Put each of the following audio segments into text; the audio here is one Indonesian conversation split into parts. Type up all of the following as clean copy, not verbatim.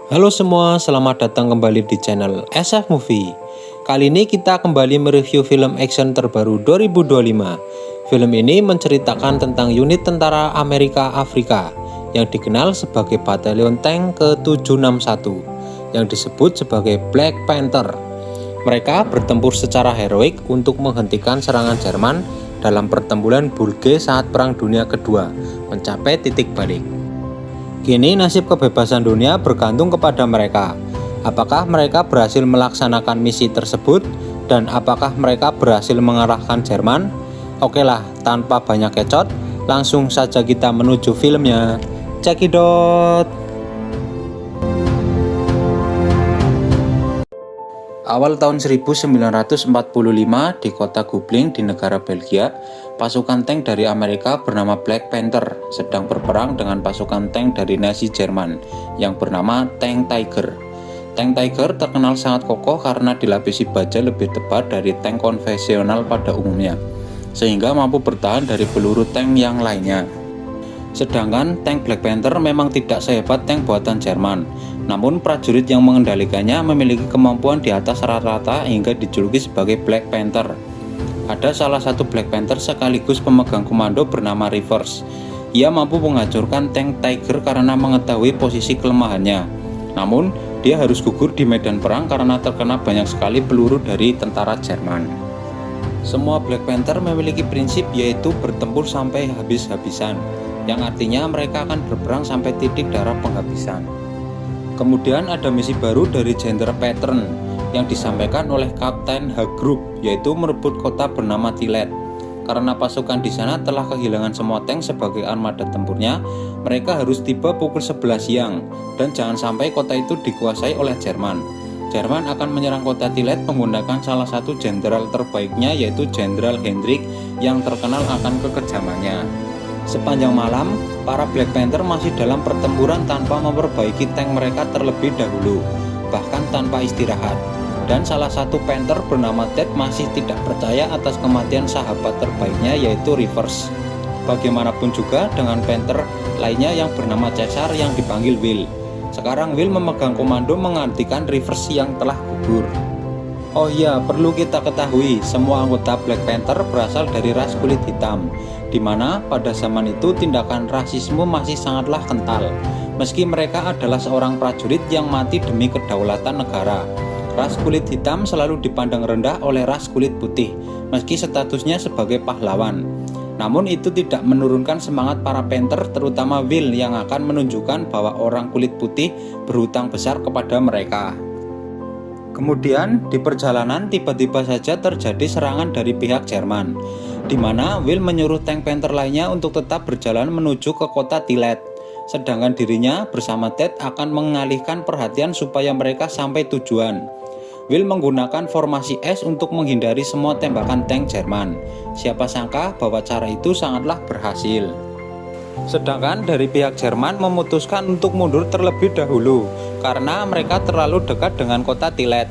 Halo semua, selamat datang kembali di channel SF Movie. Kali ini kita kembali mereview film action terbaru 2025. Film ini menceritakan tentang unit tentara Amerika Afrika yang dikenal sebagai Batalion Tank ke-761 yang disebut sebagai Black Panther. Mereka bertempur secara heroik untuk menghentikan serangan Jerman dalam pertempuran Bulge saat Perang Dunia Kedua mencapai titik balik. Kini nasib kebebasan dunia bergantung kepada mereka. Apakah mereka berhasil melaksanakan misi tersebut dan apakah mereka berhasil mengalahkan Jerman? Oke lah, tanpa banyak kecot, langsung saja kita menuju filmnya. Cekidot. Awal tahun 1945 di kota Gubling di negara Belgia, pasukan tank dari Amerika bernama Black Panther sedang berperang dengan pasukan tank dari Nazi Jerman yang bernama Tank Tiger. Tank Tiger terkenal sangat kokoh karena dilapisi baja lebih tebal dari tank konvensional pada umumnya, sehingga mampu bertahan dari peluru tank yang lainnya. Sedangkan tank Black Panther memang tidak sehebat tank buatan Jerman, namun prajurit yang mengendalikannya memiliki kemampuan di atas rata-rata hingga dijuluki sebagai Black Panther. Ada salah satu Black Panther sekaligus pemegang komando bernama Rivers. Ia mampu menghancurkan tank Tiger karena mengetahui posisi kelemahannya. Namun, dia harus gugur di medan perang karena terkena banyak sekali peluru dari tentara Jerman. Semua Black Panther memiliki prinsip yaitu bertempur sampai habis-habisan, yang artinya mereka akan berperang sampai titik darah penghabisan. Kemudian ada misi baru dari Jenderal Patton yang disampaikan oleh Kapten Haggroup, yaitu merebut kota bernama Tillet. Karena pasukan di sana telah kehilangan semua tank sebagai armada tempurnya, mereka harus tiba pukul 11 siang dan jangan sampai kota itu dikuasai oleh Jerman. Jerman akan menyerang kota Tillet menggunakan salah satu jenderal terbaiknya yaitu Jenderal Hendrik yang terkenal akan kekejamannya. Sepanjang malam, para Black Panther masih dalam pertempuran tanpa memperbaiki tank mereka terlebih dahulu, bahkan tanpa istirahat. Dan salah satu Panther bernama Ted masih tidak percaya atas kematian sahabat terbaiknya yaitu Rivers. Bagaimanapun juga dengan Panther lainnya yang bernama Caesar yang dipanggil Will. Sekarang Will memegang komando menggantikan Rivers yang telah gugur. Oh iya, perlu kita ketahui, semua anggota Black Panther berasal dari ras kulit hitam, di mana pada zaman itu tindakan rasisme masih sangatlah kental. Meski mereka adalah seorang prajurit yang mati demi kedaulatan negara, ras kulit hitam selalu dipandang rendah oleh ras kulit putih, meski statusnya sebagai pahlawan. Namun itu tidak menurunkan semangat para Panther, terutama Will yang akan menunjukkan bahwa orang kulit putih berhutang besar kepada mereka. Kemudian di perjalanan tiba-tiba saja terjadi serangan dari pihak Jerman, di mana Will menyuruh tank Panther lainnya untuk tetap berjalan menuju ke kota Tillet. Sedangkan dirinya bersama Ted akan mengalihkan perhatian supaya mereka sampai tujuan. Will menggunakan formasi S untuk menghindari semua tembakan tank Jerman. Siapa sangka bahwa cara itu sangatlah berhasil. Sedangkan dari pihak Jerman memutuskan untuk mundur terlebih dahulu karena mereka terlalu dekat dengan kota Tillet.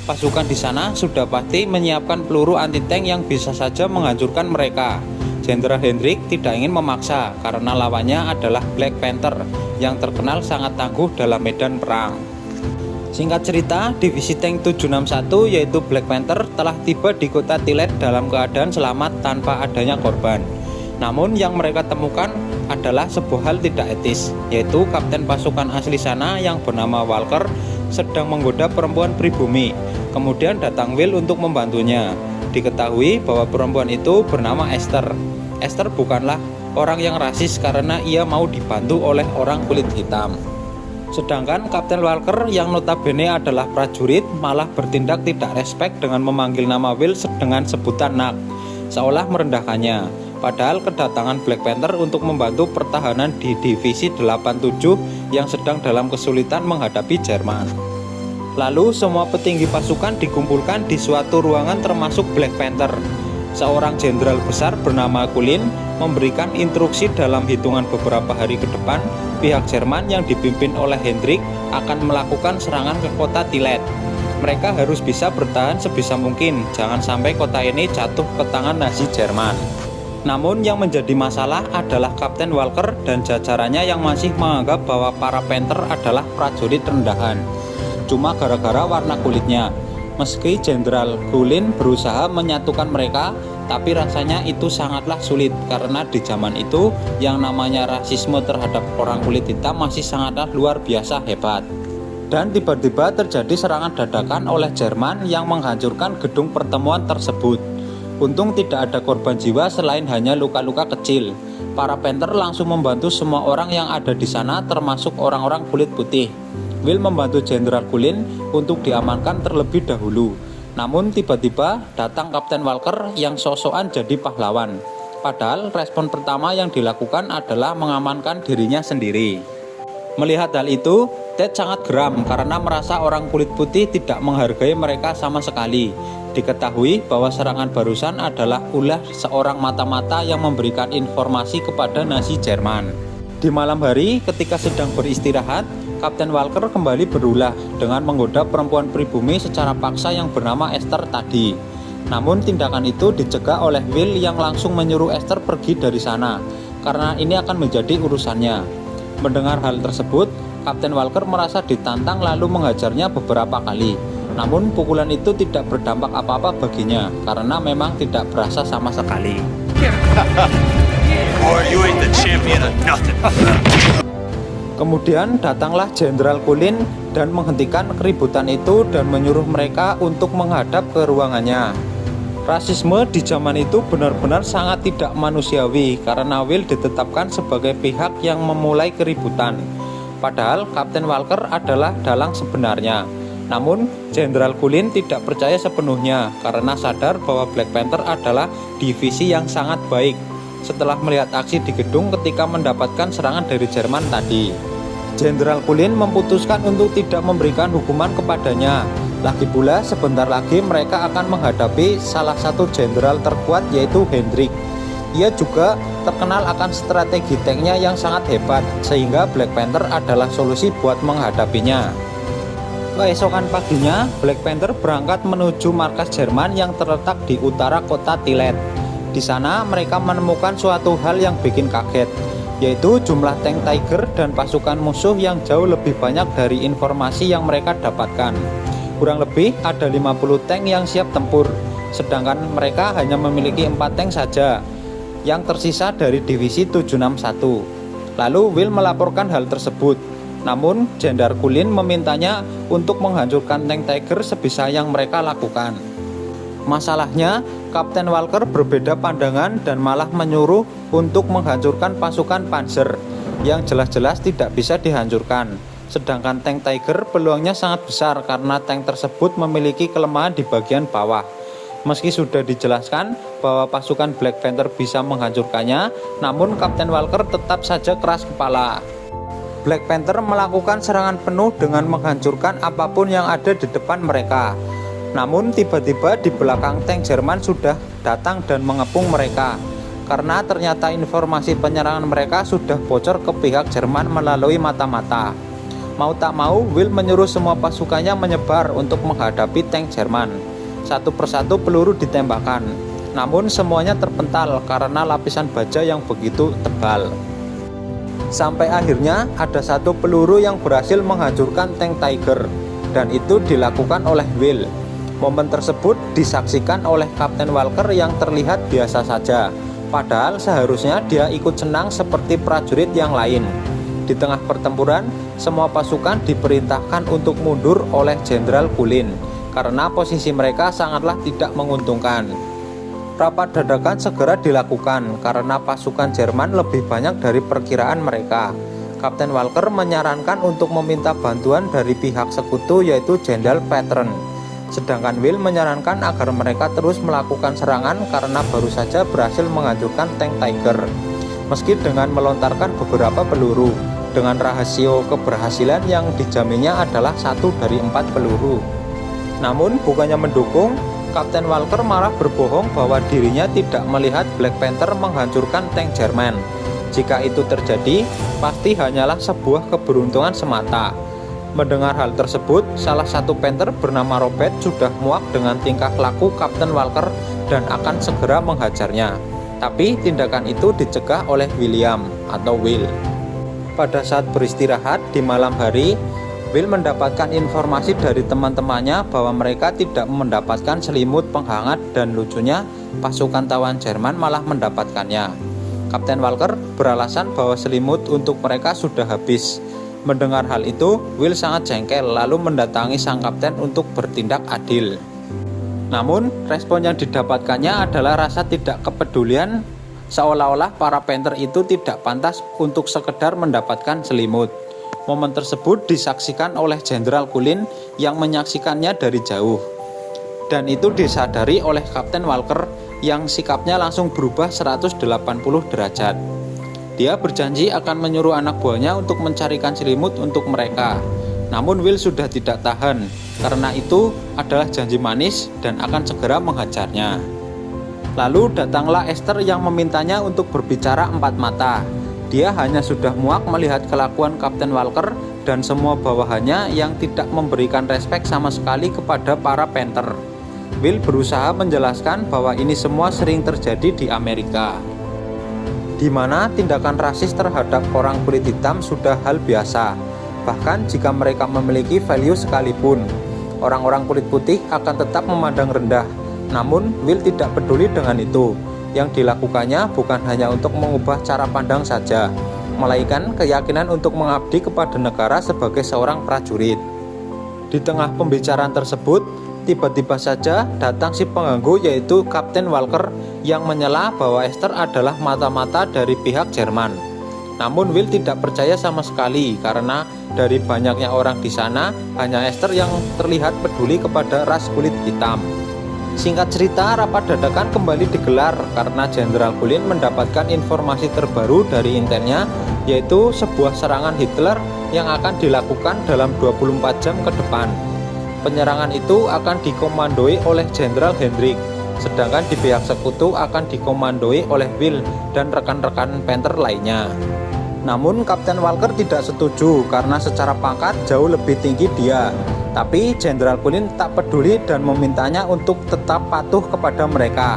Pasukan di sana sudah pasti menyiapkan peluru anti-tank yang bisa saja menghancurkan mereka. Jenderal Hendrik tidak ingin memaksa karena lawannya adalah Black Panther yang terkenal sangat tangguh dalam medan perang. Singkat cerita, divisi tank 761 yaitu Black Panther telah tiba di kota Tillet dalam keadaan selamat tanpa adanya korban. Namun yang mereka temukan adalah sebuah hal tidak etis, yaitu kapten pasukan asli sana yang bernama Walker sedang menggoda perempuan pribumi. Kemudian datang Will untuk membantunya. Diketahui bahwa perempuan itu bernama Esther. Esther bukanlah orang yang rasis karena ia mau dibantu oleh orang kulit hitam. Sedangkan Kapten Walker yang notabene adalah prajurit malah bertindak tidak respek dengan memanggil nama Will dengan sebutan Nak, seolah merendahkannya. Padahal kedatangan Black Panther untuk membantu pertahanan di divisi 87 yang sedang dalam kesulitan menghadapi Jerman. Lalu semua petinggi pasukan dikumpulkan di suatu ruangan termasuk Black Panther. Seorang jenderal besar bernama Kulin memberikan instruksi dalam hitungan beberapa hari ke depan pihak Jerman yang dipimpin oleh Hendrik akan melakukan serangan ke kota Tillet. Mereka harus bisa bertahan sebisa mungkin, jangan sampai kota ini jatuh ke tangan Nazi Jerman. Namun yang menjadi masalah adalah Kapten Walker dan jajarannya yang masih menganggap bahwa para Panther adalah prajurit rendahan cuma gara-gara warna kulitnya. Meski Jenderal Gullin berusaha menyatukan mereka, tapi rasanya itu sangatlah sulit karena di zaman itu yang namanya rasisme terhadap orang kulit hitam masih sangatlah luar biasa hebat. Dan tiba-tiba terjadi serangan dadakan oleh Jerman yang menghancurkan gedung pertemuan tersebut. Untung tidak ada korban jiwa selain hanya luka-luka kecil. Para Panther langsung membantu semua orang yang ada di sana termasuk orang-orang kulit putih. Will membantu Jenderal Gullin untuk diamankan terlebih dahulu. Namun tiba-tiba datang Kapten Walker yang sosokan jadi pahlawan. Padahal respon pertama yang dilakukan adalah mengamankan dirinya sendiri. Melihat hal itu, Ted sangat geram karena merasa orang kulit putih tidak menghargai mereka sama sekali. Diketahui bahwa serangan barusan adalah ulah seorang mata-mata yang memberikan informasi kepada Nazi Jerman. Di malam hari ketika sedang beristirahat, Kapten Walker kembali berulah dengan menggoda perempuan pribumi secara paksa yang bernama Esther tadi. Namun tindakan itu dicegah oleh Will yang langsung menyuruh Esther pergi dari sana karena ini akan menjadi urusannya. Mendengar hal tersebut, Kapten Walker merasa ditantang lalu menghajarnya beberapa kali. Namun pukulan itu tidak berdampak apa-apa baginya karena memang tidak berasa sama sekali. Kemudian datanglah Jenderal Gullin dan menghentikan keributan itu dan menyuruh mereka untuk menghadap ke ruangannya. Rasisme di zaman itu benar-benar sangat tidak manusiawi karena Will ditetapkan sebagai pihak yang memulai keributan. Padahal Kapten Walker adalah dalang sebenarnya. Namun Jenderal Gullin tidak percaya sepenuhnya karena sadar bahwa Black Panther adalah divisi yang sangat baik setelah melihat aksi di gedung ketika mendapatkan serangan dari Jerman tadi. Jenderal Gullin memutuskan untuk tidak memberikan hukuman kepadanya. Lagi pula sebentar lagi mereka akan menghadapi salah satu jenderal terkuat yaitu Hendrik. Ia juga terkenal akan strategi tanknya yang sangat hebat sehingga Black Panther adalah solusi buat menghadapinya. Keesokan paginya, Black Panther berangkat menuju markas Jerman yang terletak di utara kota Tillet. Di sana mereka menemukan suatu hal yang bikin kaget, yaitu jumlah tank Tiger dan pasukan musuh yang jauh lebih banyak dari informasi yang mereka dapatkan. Kurang lebih ada 50 tank yang siap tempur, sedangkan mereka hanya memiliki 4 tank saja yang tersisa dari divisi 761. Lalu Will melaporkan hal tersebut. Namun Jenderal Gullin memintanya untuk menghancurkan tank Tiger sebisa yang mereka lakukan. Masalahnya, Kapten Walker berbeda pandangan dan malah menyuruh untuk menghancurkan pasukan Panzer yang jelas-jelas tidak bisa dihancurkan. Sedangkan tank Tiger peluangnya sangat besar karena tank tersebut memiliki kelemahan di bagian bawah. Meski sudah dijelaskan bahwa pasukan Black Panther bisa menghancurkannya, namun Kapten Walker tetap saja keras kepala. Black Panther melakukan serangan penuh dengan menghancurkan apapun yang ada di depan mereka. Namun tiba-tiba di belakang tank Jerman sudah datang dan mengepung mereka. Karena ternyata informasi penyerangan mereka sudah bocor ke pihak Jerman melalui mata-mata. Mau tak mau, Will menyuruh semua pasukannya menyebar untuk menghadapi tank Jerman. Satu persatu peluru ditembakkan. Namun semuanya terpental karena lapisan baja yang begitu tebal. Sampai akhirnya ada satu peluru yang berhasil menghancurkan tank Tiger, dan itu dilakukan oleh Will. Momen tersebut disaksikan oleh Kapten Walker yang terlihat biasa saja, padahal seharusnya dia ikut senang seperti prajurit yang lain. Di tengah pertempuran, semua pasukan diperintahkan untuk mundur oleh Jenderal Gullin karena posisi mereka sangatlah tidak menguntungkan. Rapat dadakan segera dilakukan karena pasukan Jerman lebih banyak dari perkiraan mereka. Kapten Walker menyarankan untuk meminta bantuan dari pihak sekutu yaitu Jenderal Patton. Sedangkan Will menyarankan agar mereka terus melakukan serangan karena baru saja berhasil menghancurkan tank Tiger. Meski dengan melontarkan beberapa peluru, dengan rasio keberhasilan yang dijaminnya adalah 1 dari 4 peluru. Namun bukannya mendukung, Kapten Walker malah berbohong bahwa dirinya tidak melihat Black Panther menghancurkan tank Jerman. Jika itu terjadi, pasti hanyalah sebuah keberuntungan semata. Mendengar hal tersebut, salah satu Panther bernama Robert sudah muak dengan tingkah laku Kapten Walker dan akan segera menghajarnya. Tapi tindakan itu dicegah oleh William atau Will. Pada saat beristirahat di malam hari, Will mendapatkan informasi dari teman-temannya bahwa mereka tidak mendapatkan selimut penghangat, dan lucunya pasukan tawan Jerman malah mendapatkannya. Kapten Walker beralasan bahwa selimut untuk mereka sudah habis. Mendengar hal itu, Will sangat jengkel lalu mendatangi sang kapten untuk bertindak adil. Namun, respon yang didapatkannya adalah rasa tidak kepedulian, seolah-olah para Panther itu tidak pantas untuk sekedar mendapatkan selimut. Momen tersebut disaksikan oleh Jenderal Cullen yang menyaksikannya dari jauh. Dan itu disadari oleh Kapten Walker yang sikapnya langsung berubah 180 derajat. Dia berjanji akan menyuruh anak buahnya untuk mencarikan selimut untuk mereka. Namun Will sudah tidak tahan, karena itu adalah janji manis dan akan segera menghajarnya. Lalu datanglah Esther yang memintanya untuk berbicara empat mata. Dia hanya sudah muak melihat kelakuan Kapten Walker dan semua bawahannya yang tidak memberikan respek sama sekali kepada para Panther. Will berusaha menjelaskan bahwa ini semua sering terjadi di Amerika, di mana tindakan rasis terhadap orang kulit hitam sudah hal biasa. Bahkan jika mereka memiliki value sekalipun, orang-orang kulit putih akan tetap memandang rendah. Namun Will tidak peduli dengan itu. Yang dilakukannya bukan hanya untuk mengubah cara pandang saja, melainkan keyakinan untuk mengabdi kepada negara sebagai seorang prajurit. Di tengah pembicaraan tersebut, tiba-tiba saja datang si pengganggu, yaitu Kapten Walker yang menyela bahwa Esther adalah mata-mata dari pihak Jerman. Namun Will tidak percaya sama sekali, karena dari banyaknya orang di sana, hanya Esther yang terlihat peduli kepada ras kulit hitam. Singkat cerita, rapat dadakan kembali digelar karena Jenderal Cullen mendapatkan informasi terbaru dari intelnya, yaitu sebuah serangan Hitler yang akan dilakukan dalam 24 jam ke depan. Penyerangan itu akan dikomandoi oleh Jenderal Hendrik, sedangkan di pihak sekutu akan dikomandoi oleh Will dan rekan-rekan Panther lainnya. Namun Kapten Walker tidak setuju karena secara pangkat jauh lebih tinggi dia. Tapi Jenderal Cullen tak peduli dan memintanya untuk tetap patuh kepada mereka.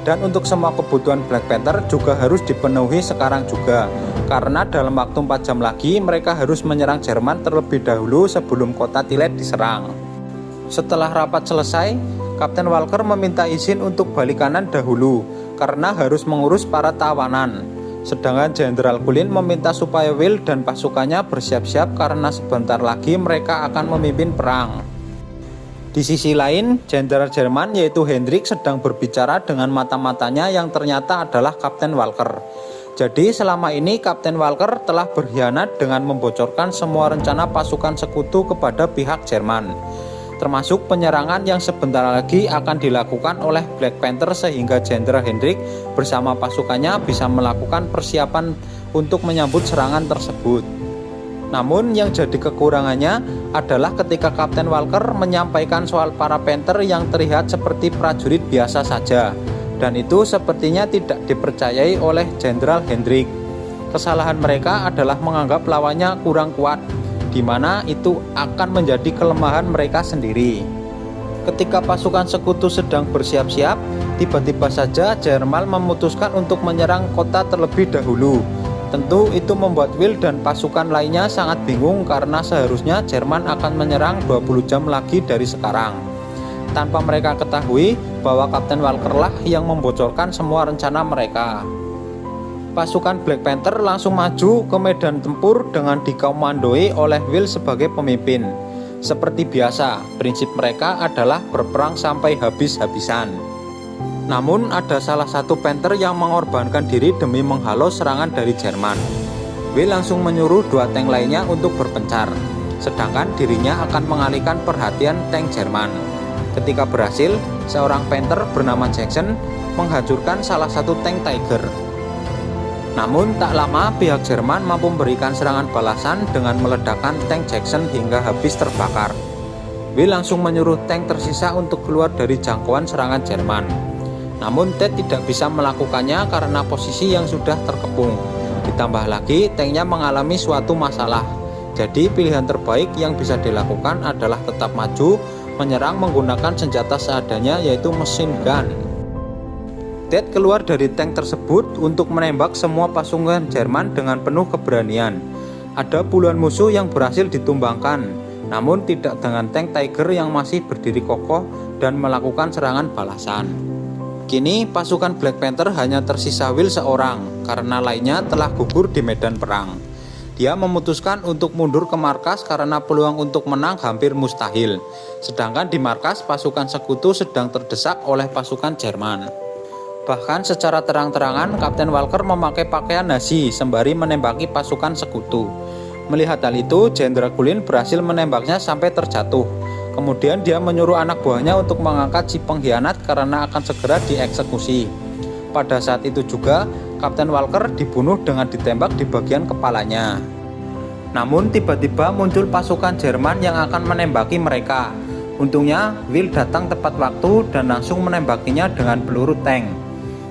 Dan untuk semua kebutuhan Black Panther juga harus dipenuhi sekarang juga, karena dalam waktu 4 jam lagi mereka harus menyerang Jerman terlebih dahulu sebelum kota Tilet diserang. Setelah rapat selesai, Kapten Walker meminta izin untuk balik kanan dahulu karena harus mengurus para tawanan. Sedangkan Jenderal Cullen meminta supaya Will dan pasukannya bersiap-siap karena sebentar lagi mereka akan memimpin perang. Di sisi lain, Jenderal Jerman yaitu Hendrik sedang berbicara dengan mata-matanya yang ternyata adalah Kapten Walker. Jadi selama ini Kapten Walker telah berkhianat dengan membocorkan semua rencana pasukan sekutu kepada pihak Jerman, termasuk penyerangan yang sebentar lagi akan dilakukan oleh Black Panther, sehingga Jenderal Hendrik bersama pasukannya bisa melakukan persiapan untuk menyambut serangan tersebut. Namun yang jadi kekurangannya adalah ketika Kapten Walker menyampaikan soal para Panther yang terlihat seperti prajurit biasa saja, dan itu sepertinya tidak dipercayai oleh Jenderal Hendrik. Kesalahan mereka adalah menganggap lawannya kurang kuat, di mana itu akan menjadi kelemahan mereka sendiri. Ketika pasukan sekutu sedang bersiap-siap, tiba-tiba saja Jerman memutuskan untuk menyerang kota terlebih dahulu. Tentu itu membuat Will dan pasukan lainnya sangat bingung karena seharusnya Jerman akan menyerang 20 jam lagi dari sekarang. Tanpa mereka ketahui bahwa Kapten Walker lah yang membocorkan semua rencana mereka. Pasukan Black Panther langsung maju ke medan tempur dengan dikomandoi oleh Will sebagai pemimpin. Seperti biasa, prinsip mereka adalah berperang sampai habis-habisan. Namun ada salah satu Panther yang mengorbankan diri demi menghalau serangan dari Jerman. Will langsung menyuruh 2 tank lainnya untuk berpencar, sedangkan dirinya akan mengalihkan perhatian tank Jerman. Ketika berhasil, seorang Panther bernama Jackson menghancurkan salah satu tank Tiger. Namun tak lama pihak Jerman mampu memberikan serangan balasan dengan meledakkan tank Jackson hingga habis terbakar. Will langsung menyuruh tank tersisa untuk keluar dari jangkauan serangan Jerman. Namun Ted tidak bisa melakukannya karena posisi yang sudah terkepung. Ditambah lagi tanknya mengalami suatu masalah. Jadi pilihan terbaik yang bisa dilakukan adalah tetap maju, menyerang menggunakan senjata seadanya yaitu mesin gun. Ted keluar dari tank tersebut untuk menembak semua pasukan Jerman dengan penuh keberanian. Ada puluhan musuh yang berhasil ditumbangkan, namun tidak dengan tank Tiger yang masih berdiri kokoh dan melakukan serangan balasan. Kini pasukan Black Panther hanya tersisa Will seorang karena lainnya telah gugur di medan perang. Dia memutuskan untuk mundur ke markas karena peluang untuk menang hampir mustahil. Sedangkan di markas pasukan sekutu sedang terdesak oleh pasukan Jerman. Bahkan secara terang-terangan Kapten Walker memakai pakaian Nazi sembari menembaki pasukan sekutu. Melihat hal itu, Jenderal Gullin berhasil menembaknya sampai terjatuh. Kemudian dia menyuruh anak buahnya untuk mengangkat si pengkhianat karena akan segera dieksekusi. Pada saat itu juga, Kapten Walker dibunuh dengan ditembak di bagian kepalanya. Namun tiba-tiba muncul pasukan Jerman yang akan menembaki mereka. Untungnya, Will datang tepat waktu dan langsung menembakinya dengan peluru tank.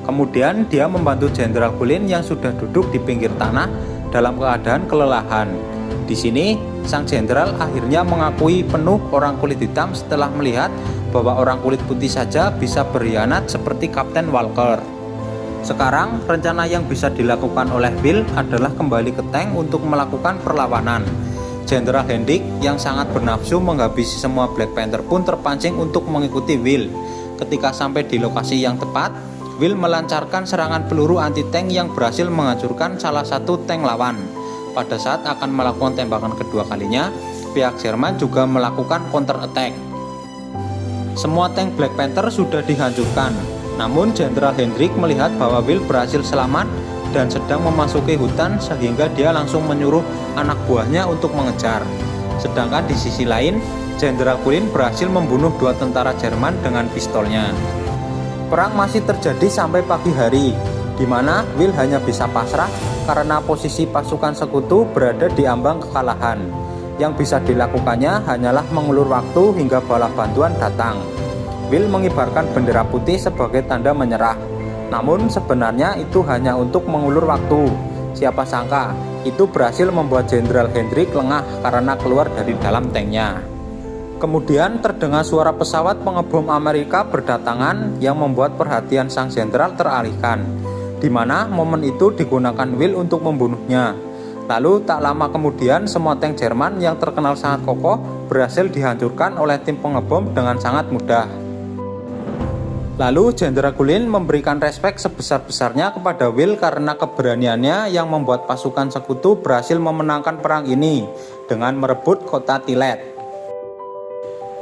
Kemudian dia membantu Jenderal Gullin yang sudah duduk di pinggir tanah dalam keadaan kelelahan. Di sini, sang jenderal akhirnya mengakui penuh orang kulit hitam setelah melihat bahwa orang kulit putih saja bisa berkhianat seperti Kapten Walker. Sekarang, rencana yang bisa dilakukan oleh Will adalah kembali ke tank untuk melakukan perlawanan. Jenderal Hendrik yang sangat bernafsu menghabisi semua Black Panther pun terpancing untuk mengikuti Will. Ketika sampai di lokasi yang tepat, Will melancarkan serangan peluru anti-tank yang berhasil menghancurkan salah satu tank lawan. Pada saat akan melakukan tembakan kedua kalinya, pihak Jerman juga melakukan counter attack. Semua tank Black Panther sudah dihancurkan, namun Jenderal Hendrik melihat bahwa Will berhasil selamat dan sedang memasuki hutan sehingga dia langsung menyuruh anak buahnya untuk mengejar. Sedangkan di sisi lain, Jenderal Gullin berhasil membunuh 2 tentara Jerman dengan pistolnya. Perang masih terjadi sampai pagi hari, di mana Will hanya bisa pasrah karena posisi pasukan sekutu berada di ambang kekalahan. Yang bisa dilakukannya hanyalah mengulur waktu hingga bala bantuan datang. Will mengibarkan bendera putih sebagai tanda menyerah. Namun sebenarnya itu hanya untuk mengulur waktu. Siapa sangka itu berhasil membuat Jenderal Hendrik lengah karena keluar dari dalam tanknya. Kemudian terdengar suara pesawat pengebom Amerika berdatangan yang membuat perhatian sang jenderal teralihkan, di mana momen itu digunakan Will untuk membunuhnya. Lalu tak lama kemudian semua tank Jerman yang terkenal sangat kokoh berhasil dihancurkan oleh tim pengebom dengan sangat mudah. Lalu Jenderal Gullin memberikan respek sebesar-besarnya kepada Will karena keberaniannya yang membuat pasukan sekutu berhasil memenangkan perang ini dengan merebut kota Tilet.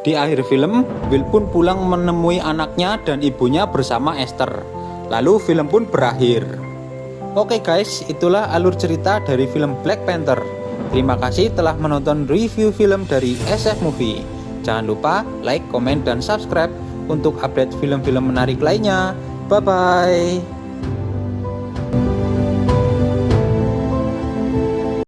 Di akhir film, Will pun pulang menemui anaknya dan ibunya bersama Esther. Lalu film pun berakhir. Oke guys, itulah alur cerita dari film Black Panther. Terima kasih telah menonton review film dari SF Movie. Jangan lupa like, komen, dan subscribe untuk update film-film menarik lainnya. Bye-bye.